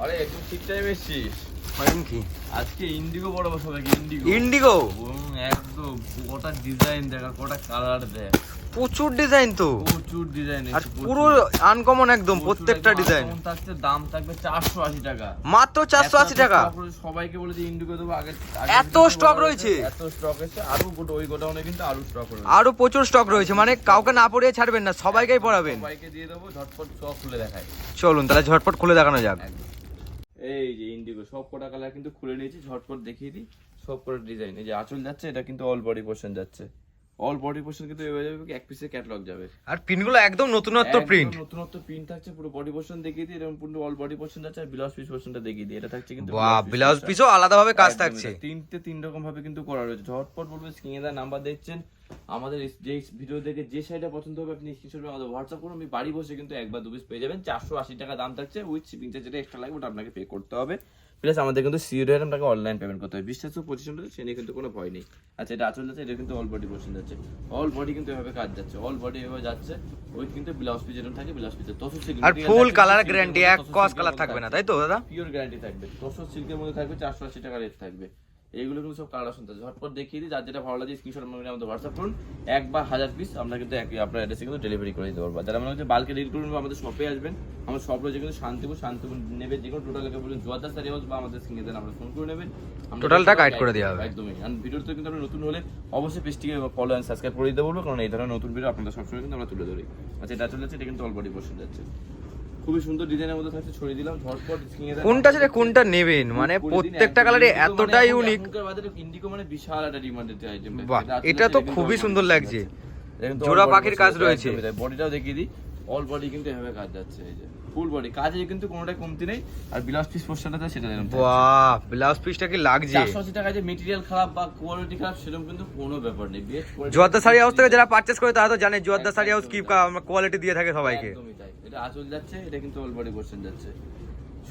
আরে একটু ঠিক টাইমে এসছিস। বলেন কি আজকে ইন্ডিগো বড় সবাইকে ইন্ডিগো ইন্ডিগো একদম কটা ডিজাইন দেখা, কটা কালার দেখ, প্রচুর ডিজাইন তো, প্রচুর ডিজাইন আর পুরো আনকমন একদম প্রত্যেকটা ডিজাইন। থাকছে, দাম থাকবে 480 টাকা, মাত্র 480 টাকা। সবাইকে বলে যে ইন্ডিগো দেবো আগে। এত স্টক রয়েছে, এত স্টক আছে, আরো ওই গোডাউনে কিন্তু আরো স্টক রয়েছে, আরো প্রচুর স্টক রয়েছে, মানে কাউকে না পড়িয়ে ছাড়বেন না, সবাইকেই পড়াবেন। সবাইকে দিয়ে দেবো, ঝটপট সব খুলে দেখাই। চলুন তাহলে ঝটপট খুলে দেখানো যাক। এই যে ইন্ডিগো সব কটা কালার কিন্তু খুলে নিয়েছি, ঝটপট দেখিয়ে দিই সব কটা ডিজাইন। এই যে আঁচল যাচ্ছে, এটা কিন্তু অল বডি পোর্শন যাচ্ছে, অল বডি পোর্শন কিন্তু এভাবে যাবে, এক পিসের ক্যাটালগ যাবে। আর প্রিন্টগুলো একদম নতুনত্ব প্রিন্ট, নতুনত্ব প্রিন্ট থাকছে, পুরো বডি পোর্শন দেখিয়ে দিই, এরকম পুরো অল বডি পোর্শন যাচ্ছে, আর ব্লাউজ পিস পোর্শনটা দেখিয়ে দিই। এটা থাকছে কিন্তু বাহ, ব্লাউজ পিসও আলাদাভাবে কাজ থাকছে। তিন রকম ভাবে কিন্তু করা রয়েছে। ঝটপট বলবো, স্ক্রিনে দেওয়া নাম্বার দেখছেন, আমাদের যে ভিডিও দেখে যে শাড়িটা পছন্দ হবে আপনি স্ক্রিনশট করে আমাদের হোয়াটসঅ্যাপ করুন, আপনি বাড়ি বসে কিন্তু একবার দু পিস পেয়ে যাবেন। 480 টাকা দাম থাকছে, উইথ শিপিং চার্জ যেটা এক্সট্রা লাগবে ওটা আপনাকে পে করতে হবে, প্লাস আমাদের কিন্তু সিওর আপনাকে অনলাইন পেমেন্ট করতে হবে। 20-25 টাকা, সে নিয়ে কিন্তু কোনো ভয় নেই। আচ্ছা, এটা আঁচল যাচ্ছে, এটা কিন্তু অল বডি পোর্শন যাচ্ছে, অল বডি কিন্তু এভাবে কাজ যাচ্ছে, অল বডি এভাবে যাচ্ছে, উইথ কিন্তু ব্লাউজ পিস যেরকম থাকে ব্লাউজ পিস তসর সিল্ক, আর ফুল কালার গ্যারান্টি, এক কস কালার থাকবে না, তাই তো দাদা? পিওর গ্যারান্টি থাকবে, তসর সিল্কের মধ্যে থাকবে, 480 টাকা রেট থাকবে। এইগুলো কিন্তু সব কালার শুনতে ঝটপট দেখিয়ে দিই, যার যেটা ভালো লাগে স্ক্রিনশট আমাদের হোয়াটসঅ্যাপ করুন, এক বা 1000 পিস আমরা কিন্তু আপনার অ্যাড্রেসে কিন্তু ডেলিভারি করে দিতে পারবো। যারা মনে হচ্ছে বাল্কে ডিল করুন বা আমাদের শপে আসবেন, আমার শপ রয়েছে কিন্তু শান্তিপুর নেবে, যে কোনো টোটাল লেখা বলুন জোয়ারদাস সারি হাউস বা আমাদের স্ক্রিনে দেন, আমরা ফোন করে নেবেন, টোটালটা গাইড করে দেওয়া হবে একদমই। আর ভিডিওতে কিন্তু আপনি নতুন হলে অবশ্যই পেজটিকে ফলো এন্ড সাবস্ক্রাইব করে দিতে বলবো, কারণ এই ধরনের নতুন ভিডিও আপনাদের সবসময় কিন্তু আমরা তুলে ধরি। আচ্ছা, এটা চলে যাচ্ছে, এটা কিন্তু অল বডি পোর্শন যাচ্ছে, খুবই সুন্দর ডিজাইনের মধ্যে থাকছে, ছড়িয়ে দিলাম ঝটপট স্ক্রিনে দেন কোনটা ছেড়ে কোনটা নেবেন, মানে প্রত্যেকটা কালারে এতটা ইউনিক। ইন্ডিগো মানে বিশাল একটা ডিমান্ডেড আইটেম। বাহ, এটা তো খুবই সুন্দর লাগছে, জোড়া পাখির কাজ রয়েছে। বডিটাও দেখিয়ে দিই, অল বডি কিন্তু এভাবে কাজ যাচ্ছে, এই যে ফুল বডি কাজে কিন্তু কোনোটাই কমতি নেই। আর ব্লাউজ পিস পোর্শনটা সেটা দেখুন, বাহ, ব্লাউজ পিসটা কি লাগছে। 480 টাকা, যে মেটেরিয়াল খারাপ বা কোয়ালিটি খারাপ সেরকম কিন্তু কোনো ব্যাপার নেই। বেস্ট কোয়ালিটি জোয়ারদাস শাড়ি হাউস থেকে যারা পারচেজ করে তারা তো জানে জোয়ারদাস শাড়ি হাউস কি কোয়ালিটি দিয়ে থাকে সবাইকে। একদমই তাই। এটা আঁচল যাচ্ছে, এটা কিন্তু অল বডি পোর্শন যাচ্ছে,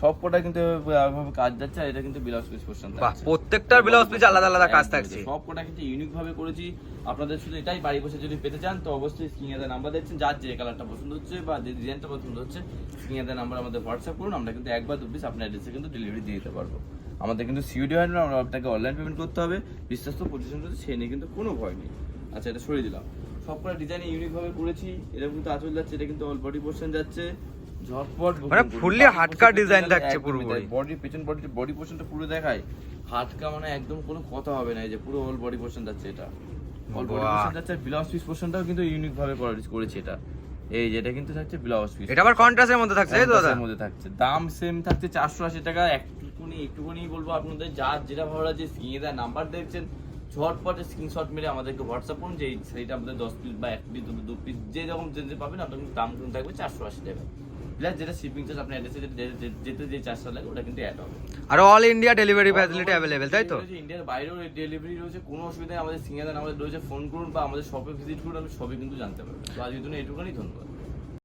সব কটা কিন্তু এভাবে কাজ যাচ্ছে, আর এটা কিন্তু ব্লাউজ পিস পোর্শন বাহ, থাকছে, প্রত্যেকটার ব্লাউজ পিস আলাদা আলাদা কাজ থাকছে। সব কটা কিন্তু ইউনিক ভাবে করেছি। আপনাদের শুধু এটাই, বাড়ি বসে যদি পেতে চান তো অবশ্যই স্ক্রিনে দেওয়া নাম্বার দেখছেন, যার যে কালারটা পছন্দ হচ্ছে বা যে ডিজাইনটা পছন্দ হচ্ছে স্ক্রিনে দেওয়া নাম্বার আমাদের হোয়াটসঅ্যাপ করুন, আমরা কিন্তু একবার দু পিস আপনার অ্যাড্রেসে কিন্তু ডেলিভারি দিয়ে দিতে পারবো। আমাদের কিন্তু সিওডি হয় না, আমরা আপনাকে অনলাইন পেমেন্ট করতে হবে, বিশ্বাস তো পজিশন রয়েছে, সে নিয়ে কিন্তু কোনো ভয় নেই। আচ্ছা, এটা সরিয়ে দিলাম, সব কটা ডিজাইন ইউনিক ভাবে করেছি। এটা কিন্তু আঁচল যাচ্ছে, এটা কিন্তু অল বডি পোর্শন যাচ্ছে, ঝটপট মানে ফুললি হাটকা ডিজাইন থাকছে পুরো বডি, পেছন বডি পোর্শনটা পুরো দেখায়, হাটকা মানে একদম কোনো কথা হবে না। এই যে পুরো অল বডি পোর্শন যাচ্ছে, এটা অল বডি পোর্শন যাচ্ছে, ব্লাউজ পিস পোর্শনটাও কিন্তু ইউনিক ভাবে করেছে এটা। এই যে এটা কিন্তু থাকছে ব্লাউজ পিস, এটা আবার কন্ট্রাস্টের মধ্যে থাকছে, তাই তো দাদা? এর মধ্যে থাকছে, দাম সেম থাকছে 480 টাকা। একটুকুনি বলবো আপনাদের, যার যেটা ভালো লাগছে স্ক্রিনে দেওয়া নাম্বার দেখছেন, ঝটপট স্ক্রিনশট মেরে আমাদেরকে হোয়াটসঅ্যাপ করুন, যে সেইটা আমাদের 10 পিস বা 1 পিস 2 পিস যে রকম যে পাবেন আপনার দাম কিন্তু থাকবে 480 টাকা, প্লাস যেটা শিপিং চার্জ আপনার অ্যাড্রেসে যেতে যে চার্জটা লাগে ওটা কিন্তু অ্যাড হবে। আর all India delivery facility available, তাই তো? ইন্ডিয়ার বাইরেও ডেলিভারি রয়েছে, কোনো অসুবিধা নেই। আমাদের সিঙ্গাদান আমাদের রয়েছে, ফোন করুন বা আমাদের শপে ভিজিট করুন, আপনি সবই কিন্তু জানতে পারবেন। তো আজকের জন্য এটুকুনি, ধন্যবাদ।